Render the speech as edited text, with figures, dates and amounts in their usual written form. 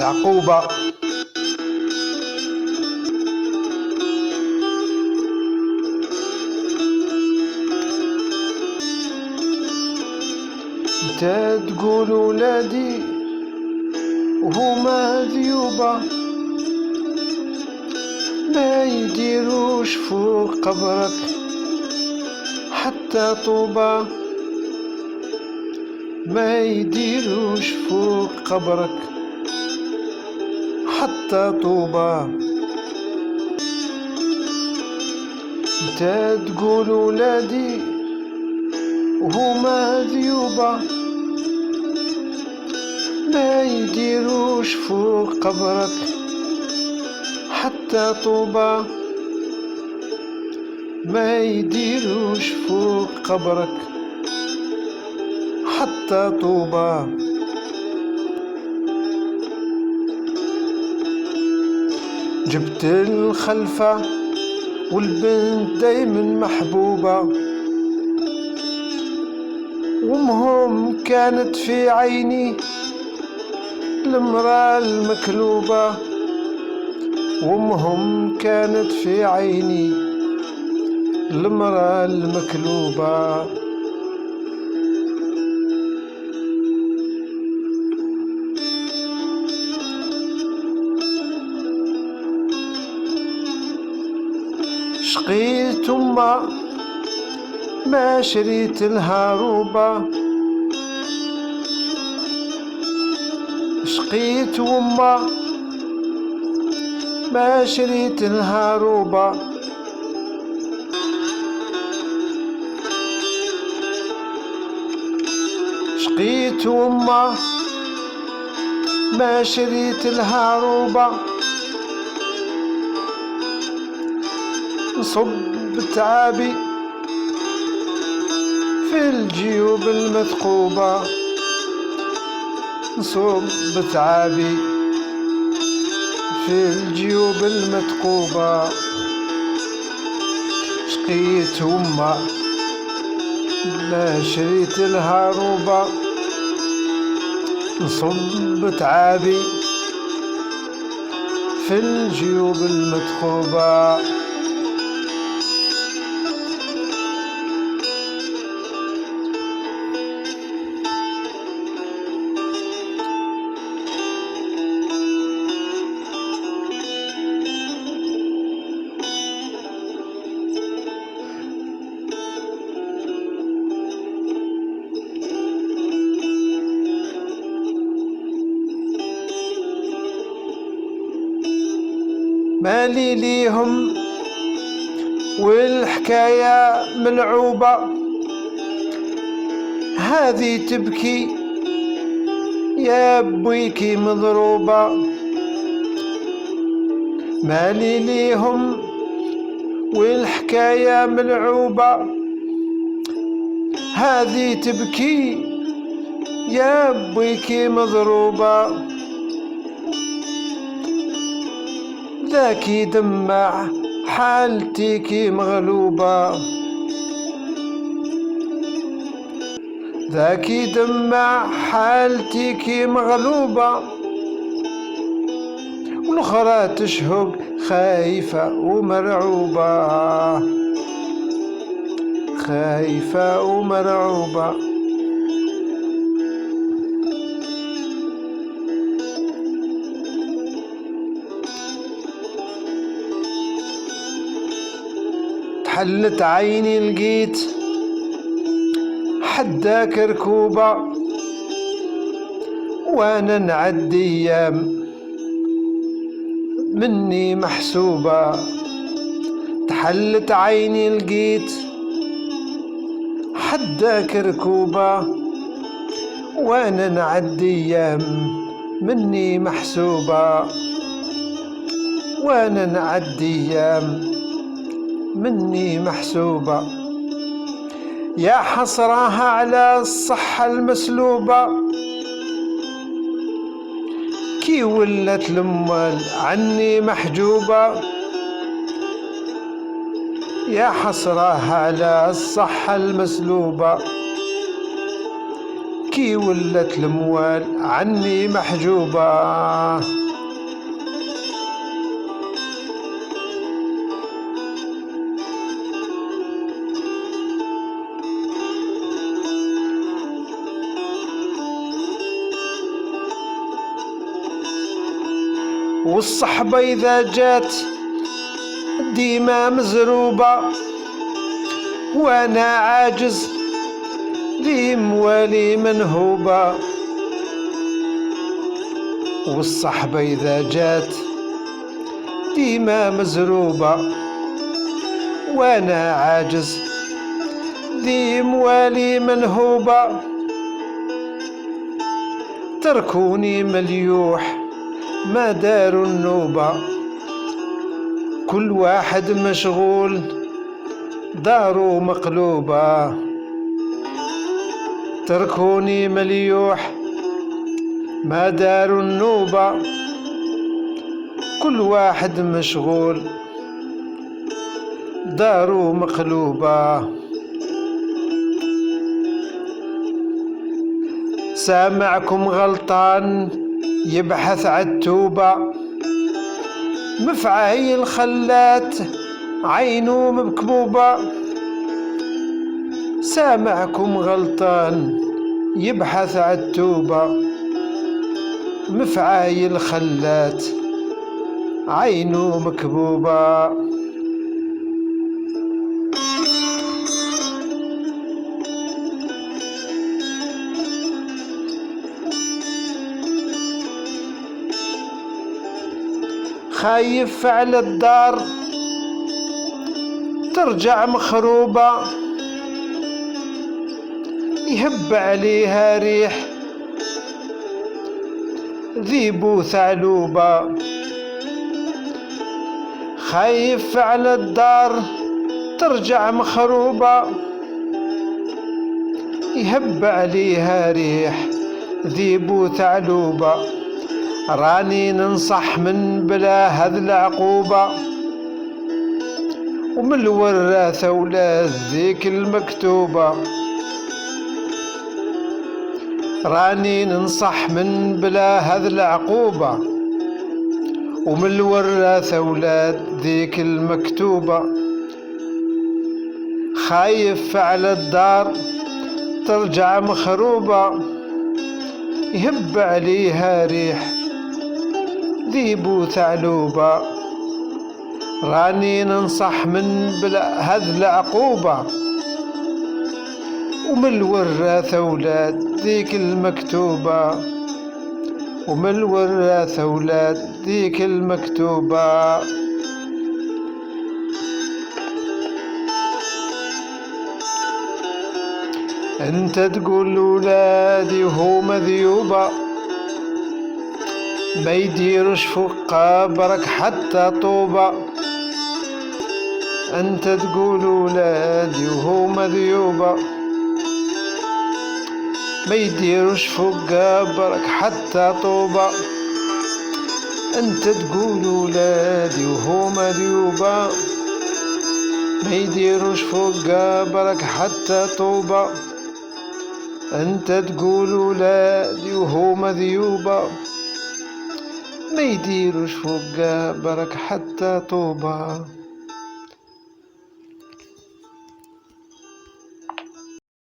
العقوبة. انت تقول ولادي وهما ذيوبة ما يديروش فوق قبرك حتى طوبة، ما يديروش فوق قبرك حتى طوبة. انت تقول ولادي وهما ذيوبة ما يديروش فوق قبرك حتى طوبة، ما يديروش فوق قبرك حتى طوبة. جبت الخلفة والبنت دايما محبوبة، وامهم كانت في عيني المرأة المكلوبة، وامهم كانت في عيني المرأة المكلوبة. شقيت أمه ما شريت لها روبة، شقيت أمه ما شريت لها روبة، شقيت أمه ما شريت لها روبة. نصب تعابي في الجيوب المثقوبة، نصب تعابي في الجيوب المثقوبة. شقيت أمه ما شريت لها روبة، نصب تعابي في الجيوب المثقوبة. مالي ليهم والحكاية ملعوبة، هذه تبكي يا بويكي مضروبة. مالي ليهم والحكاية ملعوبة، هذه تبكي يا بويكي مضروبة. ذاكي دمع حالتيكي مغلوبة، ذاكي دمع حالتيكي مغلوبة. والأخرى تشهق خايفة ومرعوبة، خايفة ومرعوبة. حلت عيني لقيت حداك ركوبة، وانا نعدي ايام مني محسوبة. تحلت عيني لقيت حداك ركوبة، وانا نعدي ايام مني محسوبة، وانا نعدي ايام مني محسوبة. يا حسراها على الصحة المسلوبة، كي ولت الأموال عني محجوبة. يا حسراها على الصحة المسلوبة، كي ولات الموال عني محجوبة. والصحبة إذا جات ديما مزروبة، وانا عاجز ذي موالي منهوبة. والصحبة إذا جات ديما مزروبة، وانا عاجز ذي موالي منهوبة. تركوني مليوح ما داروا النوبة، كل واحد مشغول دارو مقلوبة. تركوني مليوح ما داروا النوبة، كل واحد مشغول دارو مقلوبة. سامعكم غلطان يبحث عالتوبة، مفعايل خلات عينو مكبوبة. سامعكم غلطان يبحث عالتوبة، مفعايل خلات عينو مكبوبة. خايف على الدار ترجع مخروبة، يهب عليها ريح ذيب وثعلوبة. خايف على الدار ترجع مخروبة، يهب عليها ريح ذيب وثعلوبة. راني ننصح من بلا هذ العقوبة، ومن الوراثة ولاد ذيك المكتوبة. راني ننصح من بلا هذ العقوبة، ومن الوراثة ولاد ذيك المكتوبة. خايف على الدار ترجع مخروبة، يهب عليها ريح ذيب وثعلوبة. راني ننصح من بلا هذ العقوبة، ومن الوراثة ولاد ذيك المكتوبة. ومن الوراثة ولاد ذيك المكتوبة. انت تقول ولادي وهما ذيوبة، ما يديروش فوق قبرك حتى طوبة. انت تقول ولادي وهما ذيوبة، ما يديروش فوق قبرك حتى طوبة. انت تقول ولادي وهما ذيوبة، ما يديروش فوق قبرك حتى طوبة. انت تقول ولادي وهما ذيوبة، ما يديروش فوق قبرك حتى طوبة.